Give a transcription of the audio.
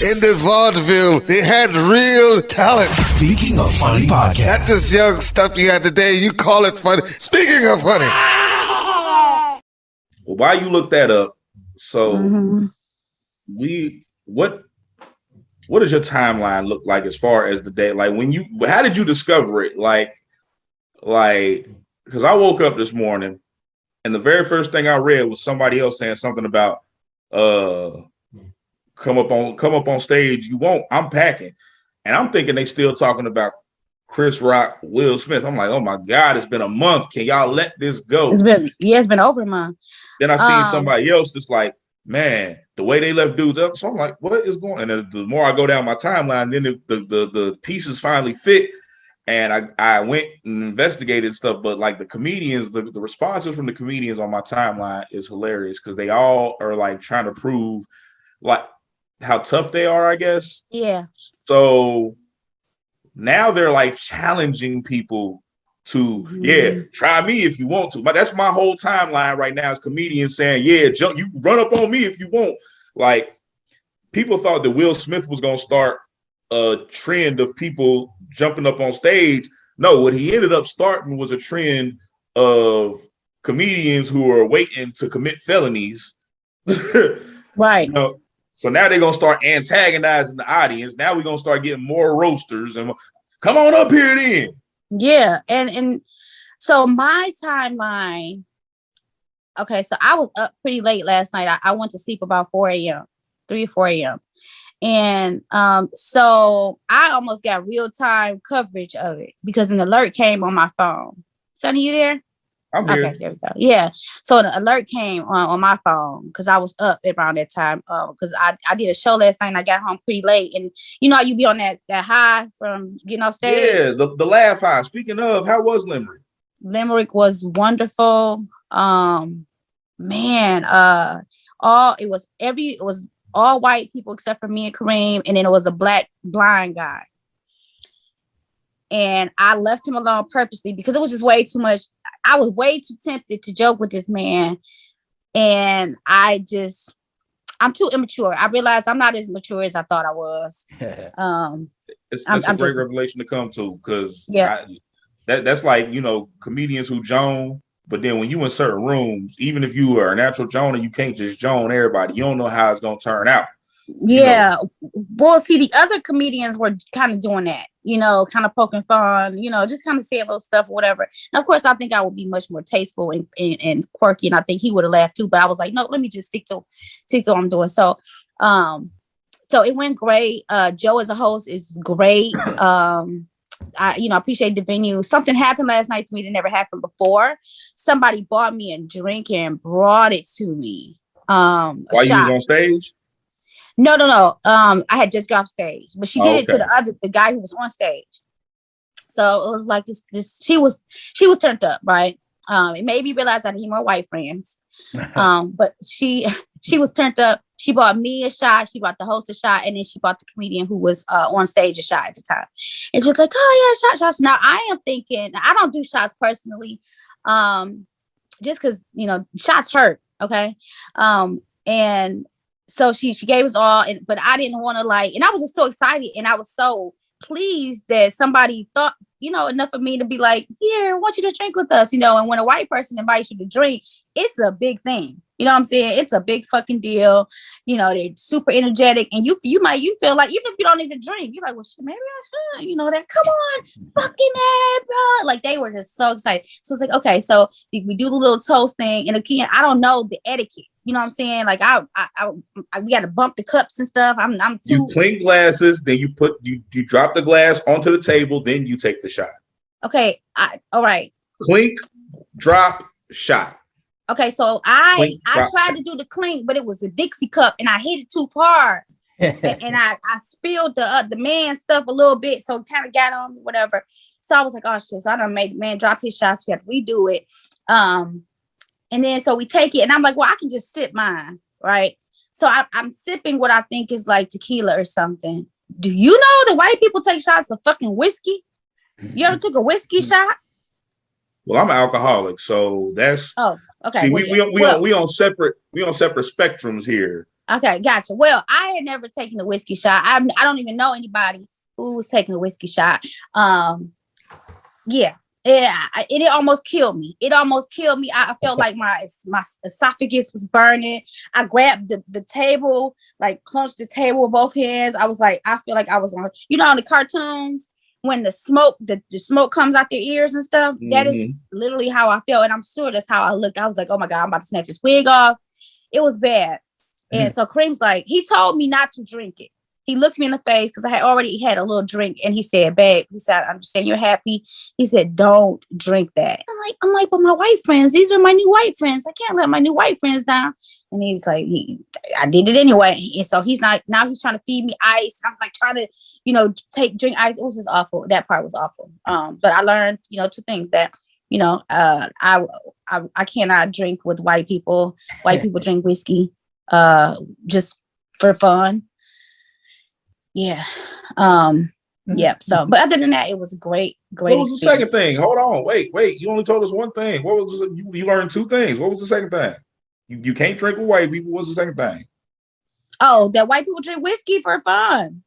in the vaudeville. They had real talent. Speaking of funny podcast. Not this young stuff you had today. You call it funny. Speaking of funny. Well, while you look that up, so what does your timeline look like as far as the day? Like how did you discover it? Like, because I woke up this morning and the very first thing I read was somebody else saying something about come up on stage. You won't. I'm packing, and I'm thinking they still talking about Chris Rock, Will Smith. I'm like, oh my God, it's been a month. Can y'all let this go? It's been over a month. Then I seen somebody else that's like, man, the way they left dudes up. So I'm like, what is going on? And the more I go down my timeline, then the pieces finally fit. And I went and investigated stuff. But like the comedians, the responses from the comedians on my timeline is hilarious because they all are like trying to prove like how tough they are, I guess. Yeah. So now they're like challenging people to, try me if you want to. But that's my whole timeline right now is comedians saying, jump, you run up on me if you want. Like people thought that Will Smith was going to start a trend of people jumping up on stage. No, what he ended up starting was a trend of comedians who are waiting to commit felonies. Right. You know, so now they're going to start antagonizing the audience. Now we're going to start getting more roasters and come on up here then. Yeah. And so my timeline, okay, so I was up pretty late last night. I went to sleep about 3 or 4 a.m. And so I almost got real-time coverage of it because an alert came on my phone. Sonny, you there? I'm here. Okay, there we go. Yeah. So an alert came on my phone because I was up around that time because I did a show last night and I got home pretty late. And you know how you be on that high from getting off stage? Yeah, the laugh high. Speaking of, how was Limerick? Limerick was wonderful. Man, it was all white people except for me and Kareem, and then it was a black blind guy. And I left him alone purposely because it was just way too much. I was way too tempted to joke with this man. And I'm too immature. I realized I'm not as mature as I thought I was. It's a great revelation to come to because that's like, you know, comedians who Joan, but then when you in certain rooms, even if you are a natural Joan, you can't just Joan everybody. You don't know how it's going to turn out. Yeah. You know? Well, see, the other comedians were kind of doing that, you know, kind of poking fun, you know, just kind of saying little stuff or whatever. And of course, I think I would be much more tasteful and quirky. And I think he would have laughed too. But I was like, no, let me just stick to what I'm doing. So it went great. Joe as a host is great. I appreciate the venue. Something happened last night to me that never happened before. Somebody bought me a drink and brought it to me. While you was on stage? No. I had just got off stage, but she did it to the guy who was on stage. So it was like this. She was turned up, right? It made me realize I need more white friends. But she was turned up. She bought me a shot. She bought the host a shot, and then she bought the comedian who was on stage a shot at the time. And she was like, "Oh yeah, shots." Now I am thinking I don't do shots personally, just because shots hurt. Okay, and so she gave us all, but I didn't want to and I was just so excited, and I was so pleased that somebody thought enough of me to be like, here, I want you to drink with us, and when a white person invites you to drink, it's a big thing. You know what I'm saying? It's a big fucking deal. They're super energetic, and you feel like, even if you don't even drink, you're like, well, shit, maybe I should, that, come on, fucking head, bro. Like, they were just so excited. So it's like, okay, so we do the little toast thing, and again, I don't know the etiquette. You know what I'm saying? Like, we got to bump the cups and stuff. I'm too. You clink glasses, then you drop the glass onto the table, then you take the shot. Okay, all right. Clink, drop, shot. Okay, so I tried to do the clink, but it was a Dixie cup, and I hit it too hard, and I spilled the man stuff a little bit, so it kind of got on whatever. So I was like, oh shit! So I done made the man drop his shots. We had to redo it. And then so we take it, and I'm like, well, I can just sip mine, right? So I'm sipping what I think is like tequila or something. Do you know that white people take shots of fucking whiskey? You ever took a whiskey shot? Well, I'm an alcoholic, so that's. Oh, okay. See, we on separate spectrums here. Okay, gotcha. Well, I had never taken a whiskey shot. I don't even know anybody who was taking a whiskey shot. Yeah. It almost killed me. It almost killed me. I felt like my esophagus was burning. I grabbed the table, like clenched the table with both hands. I was like, I feel like I was on, on the cartoons when the smoke comes out their ears and stuff. Mm-hmm. That is literally how I felt. And I'm sure that's how I looked. I was like, oh my God, I'm about to snatch this wig off. It was bad. Mm-hmm. And so Kareem's like, he told me not to drink it. He looked me in the face because I had already had a little drink, and he said, "Babe," he said, "I'm just saying you're happy." He said, "Don't drink that." I'm like, but my white friends, these are my new white friends. I can't let my new white friends down. And he's like, I did it anyway. And so he's trying to feed me ice. I'm like trying to, drink ice. It was just awful. That part was awful. But I learned, two things that, I cannot drink with white people. White people drink whiskey, just for fun. Yeah. Yeah. So, but other than that, it was great. What was the second thing? Hold on. Wait. You only told us one thing. What was you learned two things? What was the second thing? You can't drink with white people. What's the second thing? Oh, that white people drink whiskey for fun.